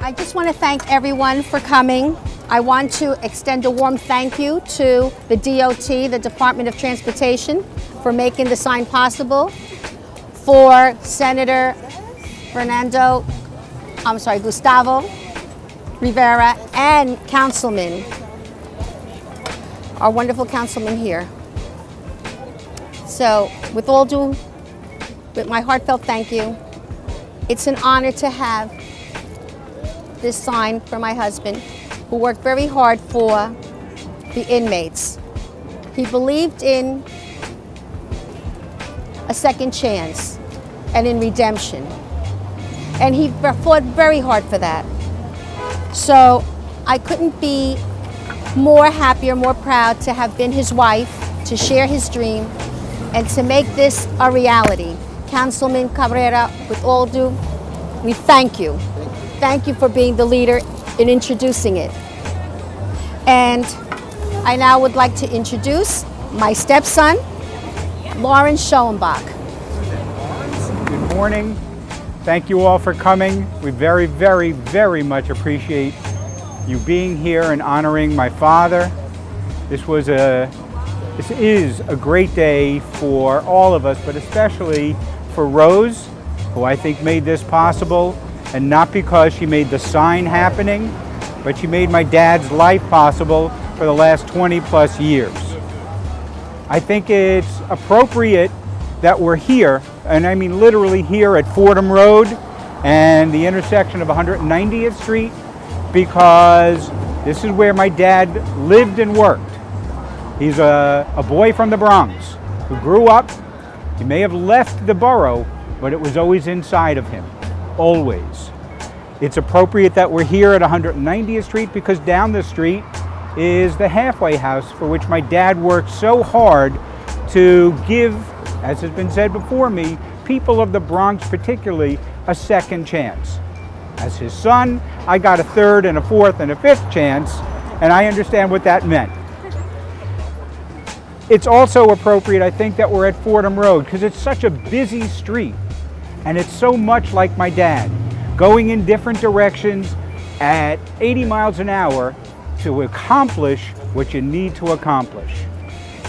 I just want to thank everyone for coming. I want to extend a warm thank you to the DOT, the Department of Transportation, for making the sign possible, for Senator Gustavo Rivera, and Councilman, our wonderful councilman here. So, with my heartfelt thank you, it's an honor to have this sign for my husband, who worked very hard for the inmates. He believed in a second chance and in redemption. And he fought very hard for that. So I couldn't be more happy or more proud to have been his wife, to share his dream, and to make this a reality. Councilman Cabrera, with all due, we thank you. Thank you for being the leader in introducing it. And I now would like to introduce my stepson, Lawrence Schoenbach. Good morning. Thank you all for coming. We very, very, very much appreciate you being here and honoring my father. This is a great day for all of us, but especially for Rose, who I think made this possible, and not because she made the sign happening, but she made my dad's life possible for the last 20 plus years. I think it's appropriate that we're here, and I mean literally here at Fordham Road and the intersection of 190th Street, because this is where my dad lived and worked. He's a boy from the Bronx who grew up. He may have left the borough, but it was always inside of him, always. It's appropriate that we're here at 190th Street because down the street is the halfway house for which my dad worked so hard to give, as has been said before me, people of the Bronx particularly, a second chance. As his son, I got a third and a fourth and a fifth chance, and I understand what that meant. It's also appropriate, I think, that we're at Fordham Road because it's such a busy street, and it's so much like my dad, going in different directions at 80 miles an hour to accomplish what you need to accomplish.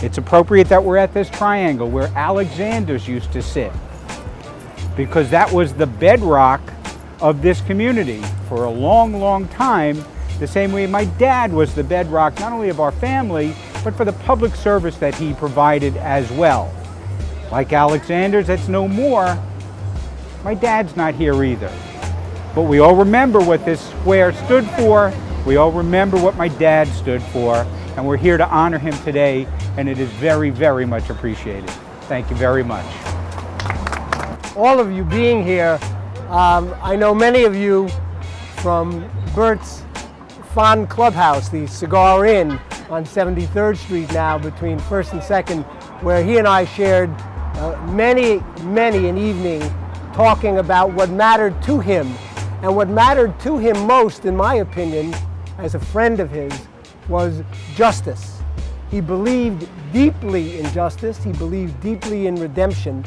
It's appropriate that we're at this triangle where Alexander's used to sit, because that was the bedrock of this community for a long, long time, the same way my dad was the bedrock not only of our family, but for the public service that he provided as well. Like Alexander's, that's no more. My dad's not here either. But we all remember what this square stood for. We all remember what my dad stood for, and we're here to honor him today, and it is very, very much appreciated. Thank you very much. All of you being here, I know many of you from Burt's fond clubhouse, the Cigar Inn on 73rd Street now between 1st and 2nd, where he and I shared many an evening talking about what mattered to him. And what mattered to him most, in my opinion, as a friend of his, was justice. He believed deeply in justice, he believed deeply in redemption,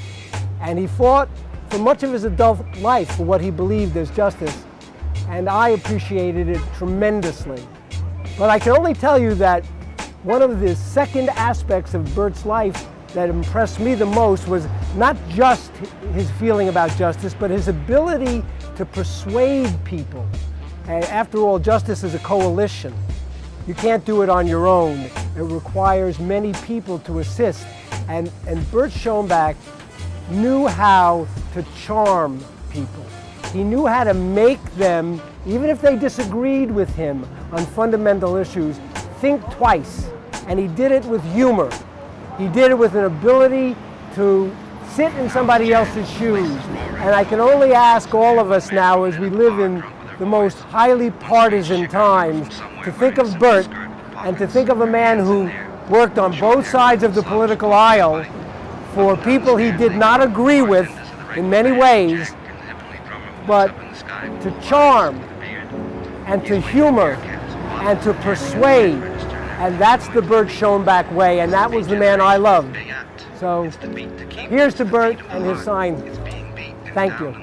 and he fought for much of his adult life for what he believed as justice, and I appreciated it tremendously. But I can only tell you that one of the second aspects of Burt's life that impressed me the most was not just his feeling about justice, but his ability to persuade people. And after all, justice is a coalition. You can't do it on your own. It requires many people to assist. And Burt Schoenbach knew how to charm people. He knew how to make them, even if they disagreed with him on fundamental issues, think twice. And he did it with humor. He did it with an ability to sit in somebody else's shoes. And I can only ask all of us now, as we live in the most highly partisan times, to think of Burt and to think of a man who worked on both sides of the political aisle for people he did not agree with in many ways, but to charm and to humor and to persuade. And that's the Burt Schoenbach way, and that was the man I loved. So here's to Burt and his sign. Thank you.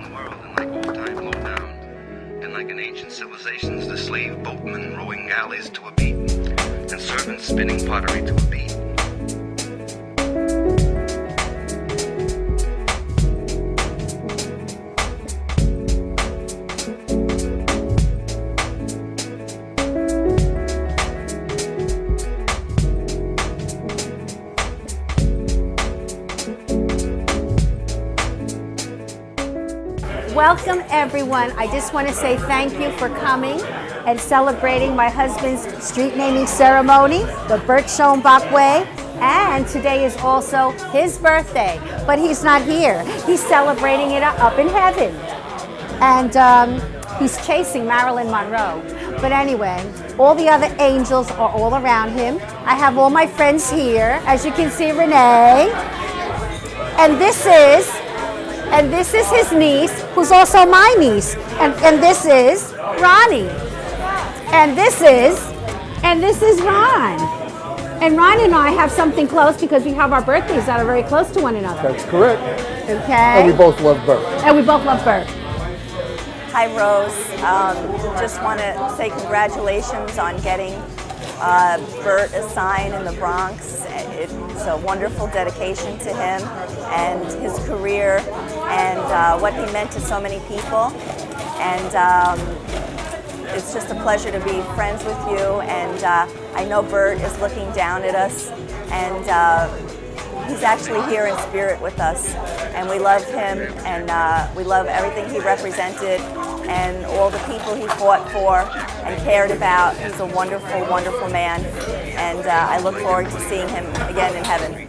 And like an ancient civilization. men rowing galleys to a beat, and servants spinning pottery to a beat. Welcome everyone. I just want to say thank you for coming and celebrating my husband's street naming ceremony, the Burt Schoenbach way. And today is also his birthday, but he's not here. He's celebrating it up in heaven. And he's chasing Marilyn Monroe. But anyway, all the other angels are all around him. I have all my friends here. As you can see, Renee. And this is his niece, who's also my niece. And this is Ronnie. And this is Ron. And Ron and I have something close because we have our birthdays that are very close to one another. That's correct. Okay. And we both love Burt. And we both love Burt. Hi, Rose. Just want to say congratulations on getting Burt a sign in the Bronx. It's a wonderful dedication to him and his career and what he meant to so many people. And it's just a pleasure to be friends with you. And I know Burt is looking down at us, and he's actually here in spirit with us. And we love him, and we love everything he represented and all the people he fought for and cared about. He's a wonderful, wonderful man, and I look forward to seeing him again in heaven.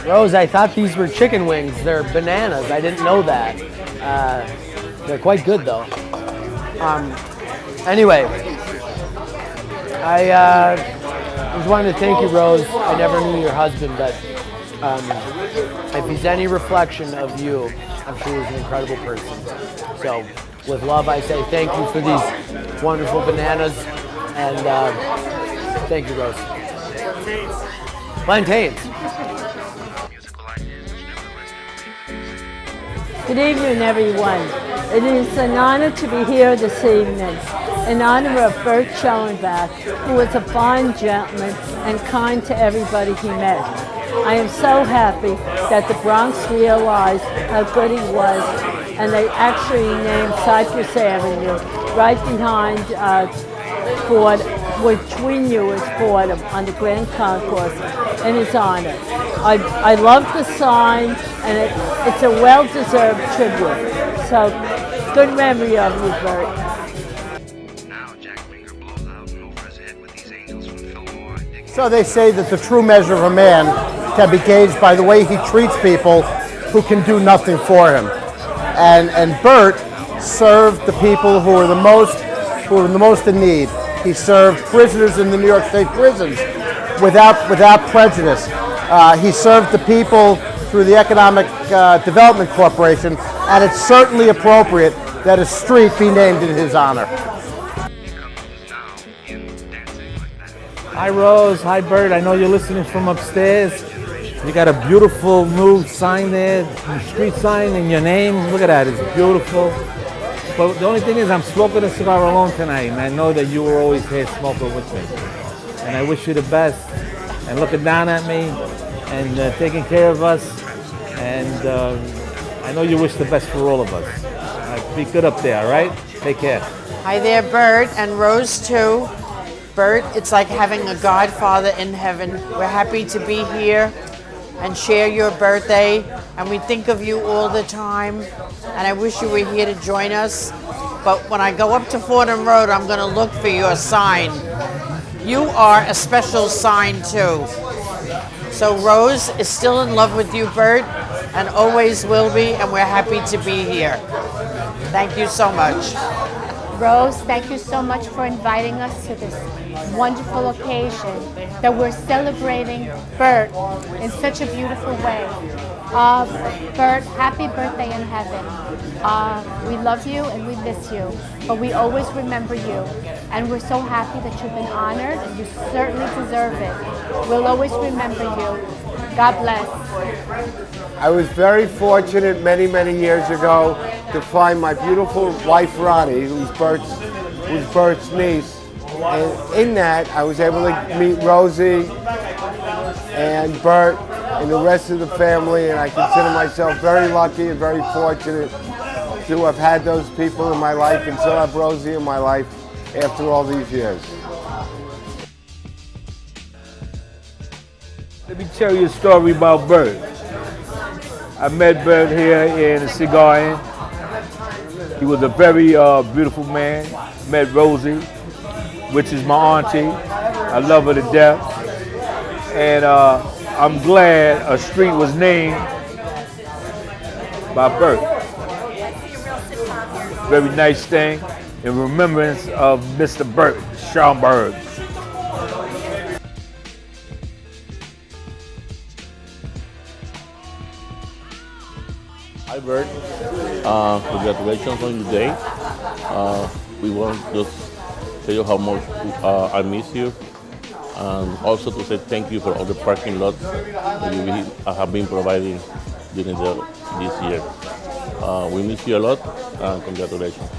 Rose, I thought these were chicken wings. They're bananas. I didn't know that. They're quite good, though. Anyway, I just wanted to thank you, Rose. I never knew your husband, but if he's any reflection of you, I'm sure he's an incredible person. So, with love, I say thank you for these wonderful bananas, and thank you, Rose. Plantains. Good evening, everyone. It is an honor to be here this evening in honor of Burt Schoenbach, who was a fine gentleman and kind to everybody he met. I am so happy that the Bronx realized how good he was, and they actually named Cypress Avenue right behind Ford, which we knew as Fordham, on the Grand Concourse, in his honor. I love the sign, and it's a well-deserved tribute. So, good memory of you, Burt. So they say that the true measure of a man can be gauged by the way he treats people who can do nothing for him. And Burt served the people who were the most in need. He served prisoners in the New York State prisons without prejudice. He served the people through the Economic Development Corporation, and it's certainly appropriate that a street be named in his honor. Hi Rose, hi Burt. I know you're listening from upstairs. You got a beautiful new sign there, street sign in your name. Look at that, it's beautiful. But the only thing is I'm smoking a cigar alone tonight, and I know that you were always here smoking with me. And I wish you the best, and looking down at me, and taking care of us. And I know you wish the best for all of us. Be good up there, all right? Take care. Hi there, Burt, and Rose too. Burt, it's like having a godfather in heaven. We're happy to be here and share your birthday, and we think of you all the time, and I wish you were here to join us. But when I go up to Fordham Road, I'm going to look for your sign. You are a special sign too. So Rose is still in love with you, Burt, and always will be, and we're happy to be here. Thank you so much. Rose, thank you so much for inviting us to this wonderful occasion that we're celebrating Burt in such a beautiful way. Burt, happy birthday in heaven. We love you and we miss you, but we always remember you. And we're so happy that you've been honored, and you certainly deserve it. We'll always remember you. God bless. I was very fortunate many, many years ago to find my beautiful wife Ronnie, who's Burt's niece. And in that, I was able to meet Rosie and Burt and the rest of the family, and I consider myself very lucky and very fortunate to have had those people in my life and still have Rosie in my life after all these years. Let me tell you a story about Burt. I met Burt here in the Cigar Inn. He was a very beautiful man. Met Rosie, which is my auntie. I love her to death. And I'm glad a street was named by Burt. Very nice thing in remembrance of Mr. Burt Schaumburg. Hi Bert, congratulations on your day. We want to just tell you how much I miss you, and also to say thank you for all the parking lots that you have been providing during this year. We miss you a lot, and congratulations.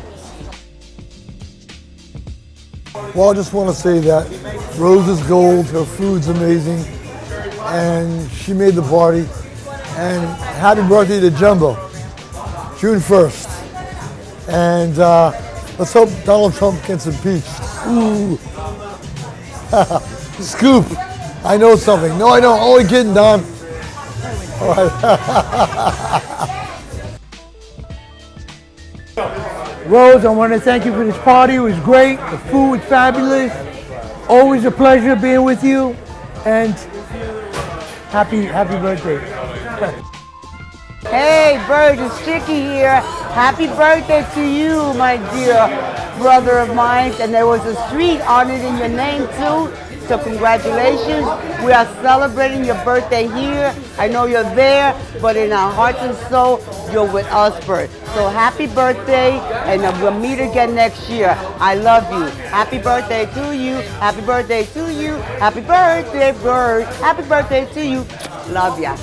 Well, I just want to say that Rose is gold, her food's amazing, and she made the party. And happy birthday to Jumbo, June 1st. And let's hope Donald Trump gets impeached. Ooh. Scoop, I know something. No, I don't. Only kidding, Don. All right. Rose, I want to thank you for this party. It was great. The food was fabulous. Always a pleasure being with you. And happy birthday. Hey, Burt, it's Chicky here. Happy birthday to you, my dear brother of mine. And there was a street honored in your name, too. So congratulations. We are celebrating your birthday here. I know you're there, but in our hearts and soul, you're with us, Burt. So happy birthday, and we'll meet again next year. I love you. Happy birthday to you. Happy birthday to you. Happy birthday, Burt. Happy birthday to you. Love ya.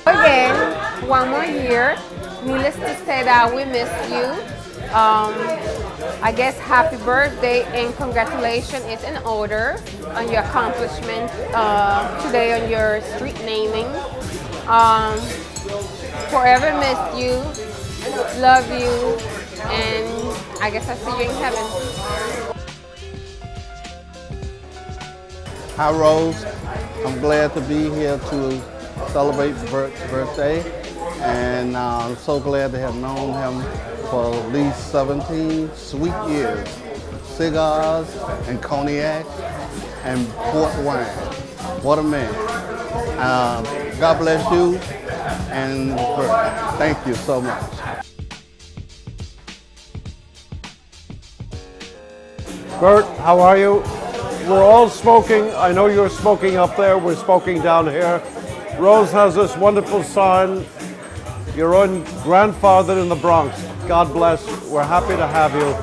Again, one more year. Needless to say that we miss you. I guess happy birthday and congratulations is in order on your accomplishment today on your street naming. Forever miss you, love you, and I guess I'll see you in heaven. Hi Rose, I'm glad to be here to celebrate Burt's birthday, and I'm so glad to have known him for at least 17 sweet years. Cigars and cognac and port wine. What a man. God bless you, and Burt, thank you so much. Burt, how are you? We're all smoking. I know you're smoking up there. We're smoking down here. Rose has this wonderful son, your own grandfather in the Bronx. God bless. We're happy to have you.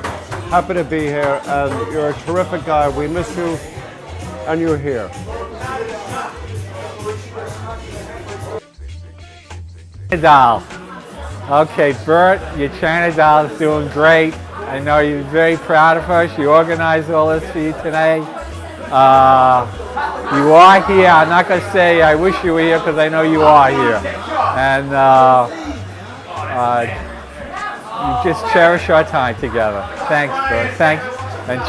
Happy to be here. And you're a terrific guy. We miss you, and you're here. Doll. Okay, Burt, your China doll is doing great. I know you're very proud of her. She organized all this for you today. You are here. I'm not going to say I wish you were here because I know you are here. And you just cherish our time together. Thanks, Burt. Thanks. And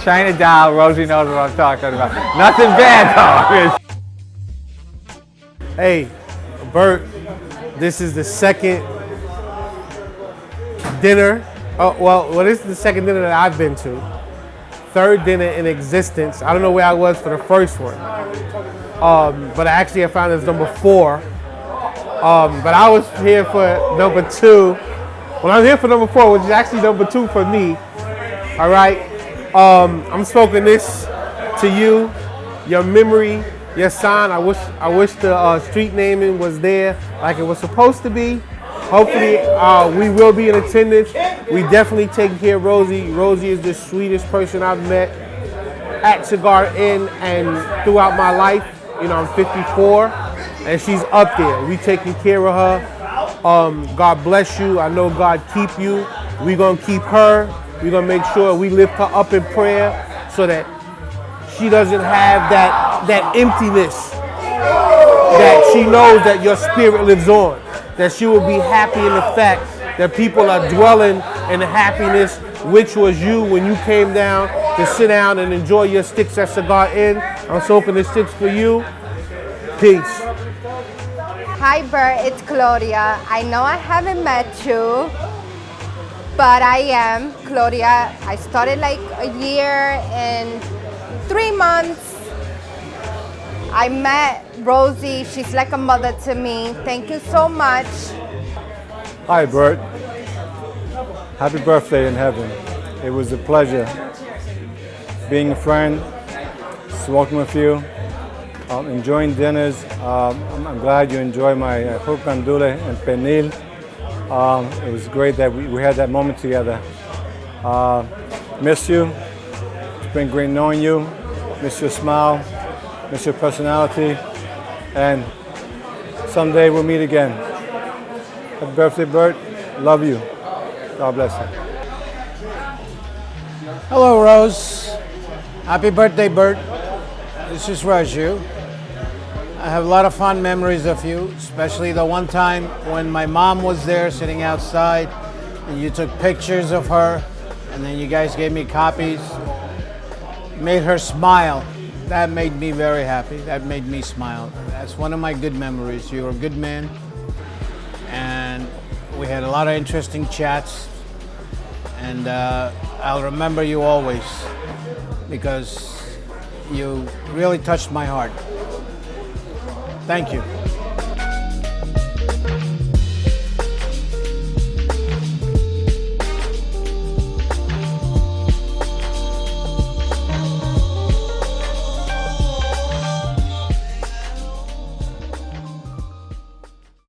China doll, Rosie knows what I'm talking about. Nothing bad, though. Hey, Burt, this is the second dinner. Well, this is the second dinner that I've been to. Third dinner in existence. I don't know where I was for the first one. But actually I found it was number 4. But I was here for number 2. Well, I was here for number 4, which is actually number 2 for me. All right. I'm smoking this to you, your memory, your sign. I wish the street naming was there like it was supposed to be. Hopefully, we will be in attendance. We definitely take care of Rosie. Rosie is the sweetest person I've met at Cigar Inn and throughout my life. You know, I'm 54, and she's up there. We taking care of her. God bless you. I know God keep you. We're going to keep her. We're going to make sure we lift her up in prayer so that she doesn't have that emptiness, that she knows that your spirit lives on, that she will be happy in the fact that people are dwelling in the happiness which was you when you came down to sit down and enjoy your sticks at Cigar Inn. I'm smoking the sticks for you. Peace. Hi Burt, it's Claudia. I know I haven't met you, but I am Claudia. I started like a year and 3 months. I met Rosie. She's like a mother to me. Thank you so much. Hi Burt. Happy birthday in heaven. It was a pleasure being a friend, smoking with you, enjoying dinners. I'm glad you enjoyed my jocandule and pernil. It was great that we had that moment together. Miss you. It's been great knowing you. Miss your smile. Miss your personality. And someday we'll meet again. Happy birthday, Burt. Love you. God bless you. Hello, Rose. Happy birthday, Burt. This is Raju. I have a lot of fond memories of you, especially the one time when my mom was there sitting outside and you took pictures of her and then you guys gave me copies. Made her smile. That made me very happy. That made me smile. That's one of my good memories. You were a good man. And we had a lot of interesting chats. And I'll remember you always because you really touched my heart. Thank you.